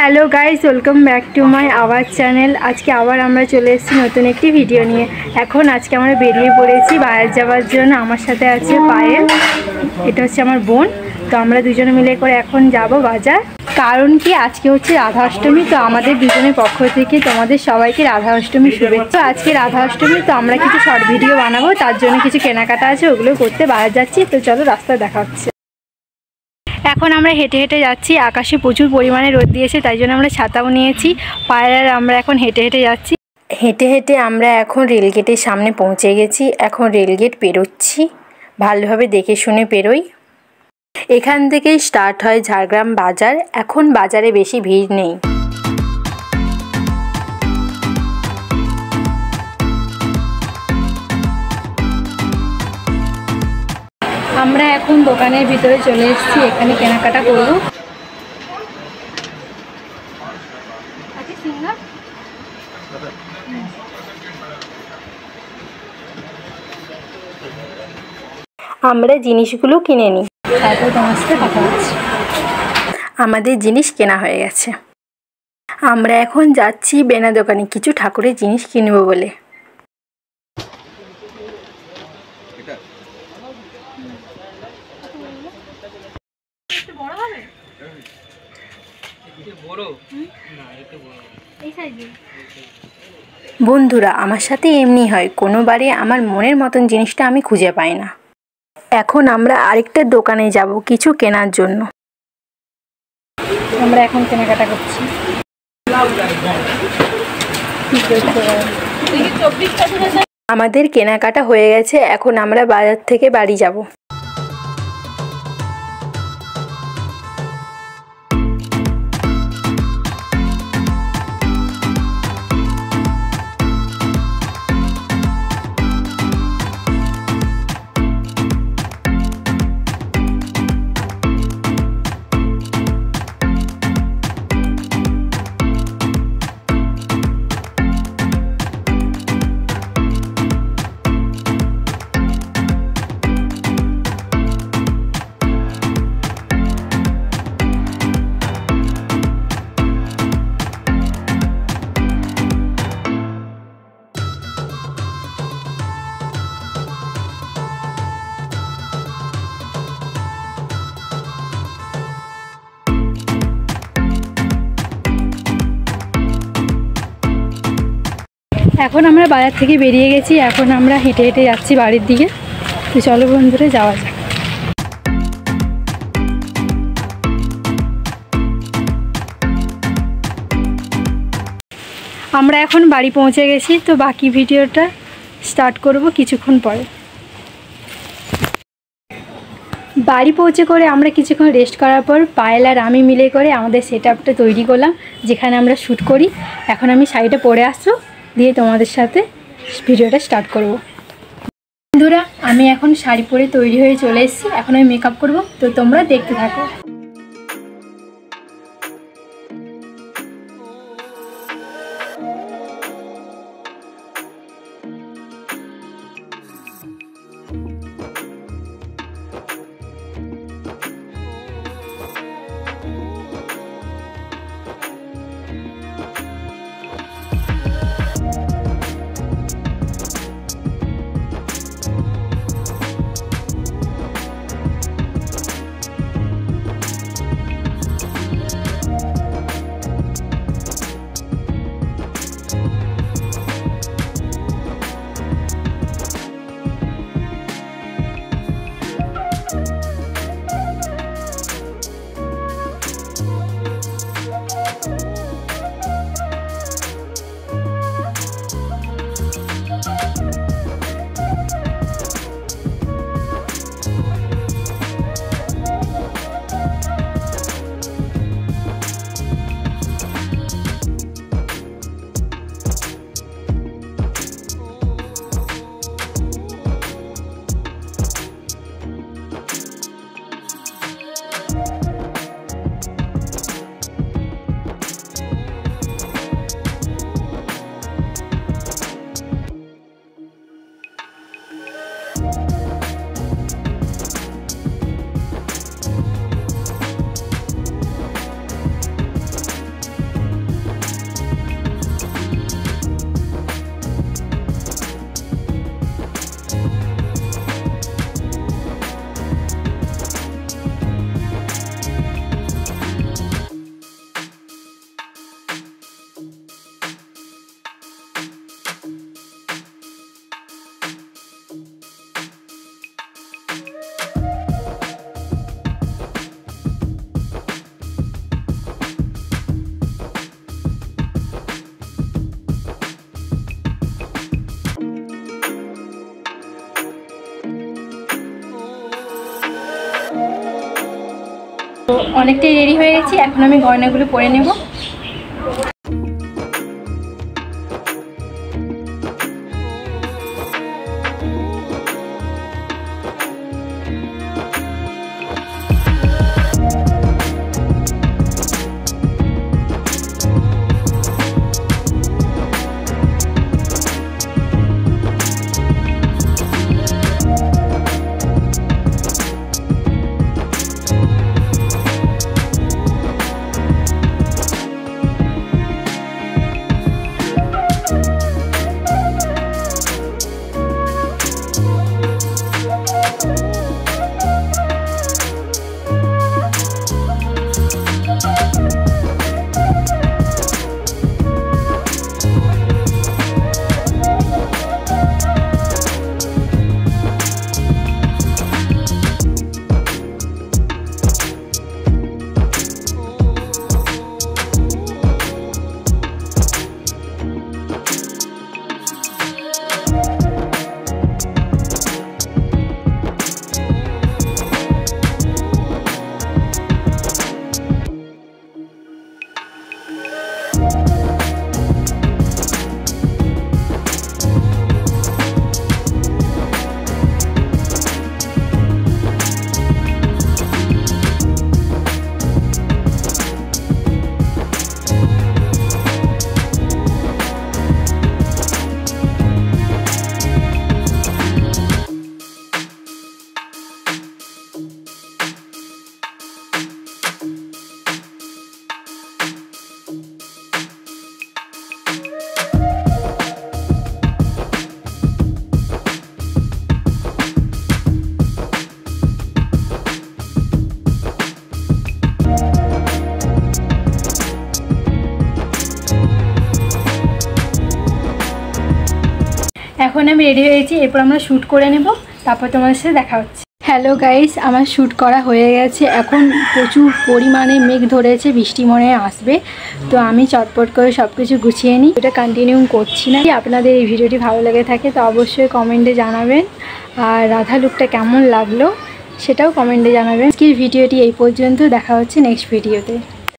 Hello guys, welcome back to my our channel. আজকে আবার আমরা চলে এসেছি নতুন একটি ভিডিও নিয়ে। আজকে আমরা বেরিয়ে পড়েছি বাজার যাওয়ার জন্য। আমার সাথে আছে পায়েল, এটা হচ্ছে আমার বোন। তো আমরা দুজনে মিলে করে এখন যাব বাজার। কারণ কি, আজকে হচ্ছে রাধা অষ্টমী। তো আমাদের দুজনের পক্ষ থেকে তোমাদের সবাইকে রাধা অষ্টমী শুভেচ্ছা। আজকে রাধা অষ্টমী, তো আমরা কিছু শর্ট ভিডিও বানাবো, তার জন্য কিছু কেনাকাটা আছে, ওগুলো করতে বাজার যাচ্ছি। তো চলো, রাস্তায় দেখা হচ্ছে। এখন আমরা হেঁটে হেঁটে যাচ্ছি। আকাশে প্রচুর পরিমাণে রোদ দিয়েছে, তাই জন্য আমরা ছাতাও নিয়েছি। পায়ের আমরা এখন হেঁটে হেঁটে যাচ্ছি। হেঁটে হেঁটে আমরা এখন রেলগেটের সামনে পৌঁছে গেছি। এখন রেলগেট পেরোচ্ছি, ভালোভাবে দেখে শুনে পেরোই। এখান থেকেই স্টার্ট হয় ঝাড়গ্রাম বাজার। এখন বাজারে বেশি ভিড় নেই। আমরা এখন দোকানের ভিতরে চলে এসেছি, এখানে কেনাকাটা করব। আমরা জিনিসগুলো কিনে নিই, তারপর তোমার সাথে কথা হচ্ছে। আমাদের জিনিস কেনা হয়ে গেছে। আমরা এখন যাচ্ছি বেনা দোকানে কিছু ঠাকুরের জিনিস কিনবো বলে। বন্ধুরা, আমার সাথে এমনি হয়, কোনোবারে আমার মনের মতন জিনিসটা আমি খুঁজে পাই না। এখন আমরা আরেকটা দোকানে যাব কিছু কেনার জন্য। আমরা এখন কেনাকাটা করছি। আমাদের কেনাকাটা হয়ে গেছে, এখন আমরা বাজার থেকে বাড়ি যাব। এখন আমরা বাজার থেকে বেরিয়ে গেছি, এখন আমরা হেঁটে হেঁটে যাচ্ছি বাড়ির দিকে। তো চলো বন্ধুরা, যাওয়া যাক। আমরা এখন বাড়ি পৌঁছে গেছি, তো বাকি ভিডিওটা স্টার্ট করব কিছুক্ষণ পরে। বাড়ি পৌঁছে করে আমরা কিছুক্ষণ রেস্ট করার পর পায়েল আর আমি মিলে করে আমাদের সেটআপটা তৈরি করলাম, যেখানে আমরা শ্যুট করি। এখন আমি শাড়িটা পরে আসবো, দিয়ে তোমাদের সাথে ভিডিওটা স্টার্ট করব। বন্ধুরা, আমি এখন শাড়ি পরে তৈরি হয়ে চলে এসেছি। এখন আমি মেকআপ করব, তো তোমরা দেখতে থাকো। তো অনেকটাই রেডি হয়ে গেছি, এখন আমি গয়নাগুলো পরে নেব। এখন আমি রেডি হয়েছি, এরপর আমরা শ্যুট করে নেব, তারপর তোমাদের সাথে দেখা হচ্ছে। হ্যালো গাইস, আমার শ্যুট করা হয়ে গেছে। এখন প্রচুর পরিমাণে মেঘ ধরেছে, বৃষ্টি মনে আসবে। তো আমি চটপট করে সব কিছু গুছিয়ে নিই, এটা কন্টিনিউ করছি না। আপনাদের এই ভিডিওটি ভালো লেগে থাকে তো অবশ্যই কমেন্টে জানাবেন, আর রাধা লুকটা কেমন লাগলো সেটাও কমেন্টে জানাবেন। আজকের ভিডিওটি এই পর্যন্ত, দেখা হচ্ছে নেক্সট ভিডিওতে।